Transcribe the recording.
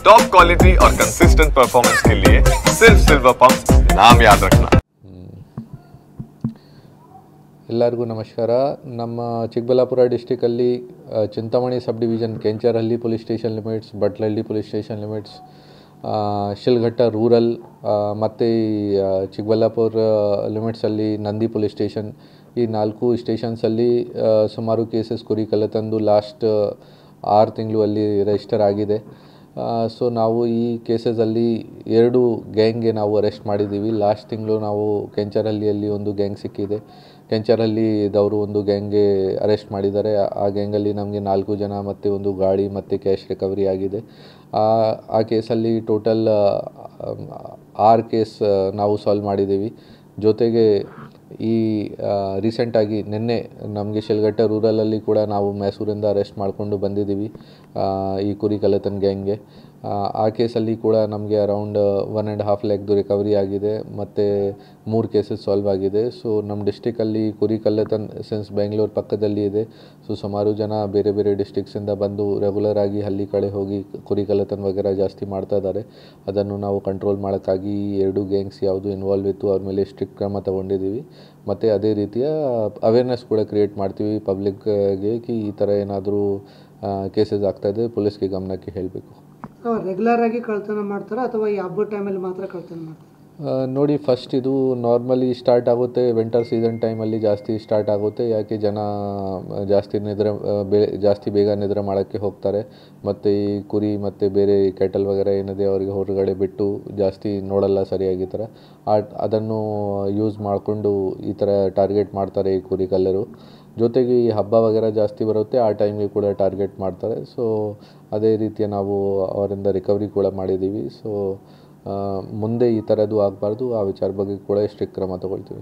Top quality और consistent performance के लिए सिर्फ सिल्वर पंप नाम याद रखना। ಎಲ್ಲರಿಗೂ ನಮಸ್ಕಾರ. ನಮ್ಮ ಚಿಕ್ಕಬಳ್ಳಾಪುರ ಡಿಸ್ಟಿಕಲ್ಲಿ Chintamani sub division Kencharahalli police station limits, Batlahalli police station limits, Sidlaghatta rural ಮತ್ತು ಚಿಕ್ಕಬಳ್ಳಾಪುರ ಲಿಮಿಟ್ಸಲ್ಲಿ ನಂದಿ ಪೊಲೀಸ್ ಸ್ಟೇಷನ್, ಈ 4 ಸ್ಟೇಷನ್ಸಲ್ಲಿ ಸುಮಾರು ಕೇಸಸ್ ಕುರಿ ಕಳ್ಳತನದ್ದು ಲಾಸ್ಟ್ 6 ತಿಂಗಳು ಅಲ್ಲಿ ರಿಜಿಸ್ಟರ್ ಆಗಿದೆ. ಸೊ ನಾವು ಈ ಕೇಸಸಲ್ಲಿ 2 ಗ್ಯಾಂಗ್ಗೆ ನಾವು ಅರೆಸ್ಟ್ ಮಾಡಿದ್ದೀವಿ. ಲಾಸ್ಟ್ ತಿಂಗಳು ನಾವು ಕೆಂಚರಹಳ್ಳಿಯಲ್ಲಿ ಒಂದು ಗ್ಯಾಂಗ್ ಸಿಕ್ಕಿದೆ. ಕೆಂಚರಹಳ್ಳಿದವರು ಒಂದು ಗ್ಯಾಂಗ್ಗೆ ಅರೆಸ್ಟ್ ಮಾಡಿದ್ದಾರೆ. ಆ ಗ್ಯಾಂಗಲ್ಲಿ ನಮಗೆ 4 ಜನ ಮತ್ತು ಒಂದು ಗಾಡಿ ಮತ್ತು ಕ್ಯಾಶ್ ರಿಕವರಿ ಆಗಿದೆ. ಆ ಕೇಸಲ್ಲಿ ಟೋಟಲ್ 6 ಕೇಸ್ ನಾವು ಸಾಲ್ವ್ ಮಾಡಿದ್ದೀವಿ. ಜೊತೆಗೆ ಈ ರೀಸೆಂಟಾಗಿ ನಿನ್ನೆ ನಮಗೆ ಶಿಲ್ಘಟ್ಟ ರೂರಲಲ್ಲಿ ಕೂಡ ನಾವು ಮೈಸೂರಿಂದ ಅರೆಸ್ಟ್ ಮಾಡಿಕೊಂಡು ಬಂದಿದ್ದೀವಿ ಈ ಕುರಿ ಕಳ್ಳತನ ಗ್ಯಾಂಗ್ಗೆ. ಆ ಕೇಸಲ್ಲಿ ಕೂಡ ನಮಗೆ ಅರೌಂಡ್ 1.5 ಲ್ಯಾಕ್ದು ರಿಕವರಿ ಆಗಿದೆ ಮತ್ತು 3 ಕೇಸಸ್ ಸಾಲ್ವ್ ಆಗಿದೆ. ಸೊ ನಮ್ಮ ಡಿಸ್ಟಿಕಲ್ಲಿ ಕುರಿ ಕಳ್ಳತನ ಸಿನ್ಸ್ ಬೆಂಗಳೂರು ಪಕ್ಕದಲ್ಲಿ ಇದೆ. ಸೊ ಸುಮಾರು ಜನ ಬೇರೆ ಬೇರೆ ಡಿಸ್ಟಿಕ್ಸಿಂದ ಬಂದು ರೆಗ್ಯುಲರ್ ಆಗಿ ಹಳ್ಳಿ ಕಡೆ ಹೋಗಿ ಕುರಿ ಕಳ್ಳತನ ವಗೇರ ಜಾಸ್ತಿ ಮಾಡ್ತಾ ಇದ್ದಾರೆ. ಅದನ್ನು ನಾವು ಕಂಟ್ರೋಲ್ ಮಾಡೋಕ್ಕಾಗಿ 2 ಗ್ಯಾಂಗ್ಸ್ ಯಾವುದು ಇನ್ವಾಲ್ವ್ ಇತ್ತು ಅವ್ರ ಮೇಲೆ ಸ್ಟ್ರಿಕ್ಟ್ ಕ್ರಮ ತಗೊಂಡಿದ್ದೀವಿ. ಮತ್ತು ಅದೇ ರೀತಿಯ ಅವೇರ್ನೆಸ್ ಕೂಡ ಕ್ರಿಯೇಟ್ ಮಾಡ್ತೀವಿ ಪಬ್ಲಿಕ್ಗೆ ಕಿ ಈ ಥರ ಏನಾದರೂ ಕೇಸಸ್ ಆಗ್ತಾಯಿದೆ ಪೊಲೀಸ್ಗೆ ಗಮನಕ್ಕೆ ಹೇಳಬೇಕು. ರೆಗ್ಯುಲರ್ ಆಗಿ ಕಳ್ತನ ಮಾಡ್ತಾರೆ ಅಥವಾ ಈ ಹಬ್ಬದ ಟೈಮಲ್ಲಿ ಮಾತ್ರ ಕಳ್ತನ ಮಾಡ್ತಾರೆ? ನೋಡಿ, ಫಸ್ಟ್ ಇದು ನಾರ್ಮಲಿ ಸ್ಟಾರ್ಟ್ ಆಗುತ್ತೆ ವಿಂಟರ್ ಸೀಸನ್ ಟೈಮಲ್ಲಿ ಜಾಸ್ತಿ ಸ್ಟಾರ್ಟ್ ಆಗುತ್ತೆ. ಯಾಕೆ ಜನ ಜಾಸ್ತಿ ಬೇಗ ನಿದ್ರೆ ಮಾಡೋಕ್ಕೆ ಹೋಗ್ತಾರೆ ಮತ್ತು ಈ ಕುರಿ ಮತ್ತು ಬೇರೆ ಕೆಟಲ್ ವಗೇರ ಏನಿದೆ ಅವರಿಗೆ ಹೊರಗಡೆ ಬಿಟ್ಟು ಜಾಸ್ತಿ ನೋಡಲ್ಲ ಸರಿಯಾಗಿ ಥರ ಅದನ್ನು ಯೂಸ್ ಮಾಡಿಕೊಂಡು ಈ ಥರ ಟಾರ್ಗೆಟ್ ಮಾಡ್ತಾರೆ ಈ ಕುರಿ ಕಳ್ಳರು. ಜೊತೆಗೆ ಈ ಹಬ್ಬ ವಗೇರ ಜಾಸ್ತಿ ಬರುತ್ತೆ, ಆ ಟೈಮ್ಗೆ ಕೂಡ ಟಾರ್ಗೆಟ್ ಮಾಡ್ತಾರೆ. ಸೊ ಅದೇ ರೀತಿಯ ನಾವು ಅವರಿಂದ ರಿಕವರಿ ಕೂಡ ಮಾಡಿದ್ದೀವಿ. ಸೊ ಮುಂದೆ ಈ ಥರದ್ದು ಆಗಬಾರ್ದು, ಆ ವಿಚಾರ ಬಗ್ಗೆ ಕೂಡ ಸ್ಟ್ರಿಕ್ಟ್ ಕ್ರಮ ತಗೊಳ್ತೀವಿ.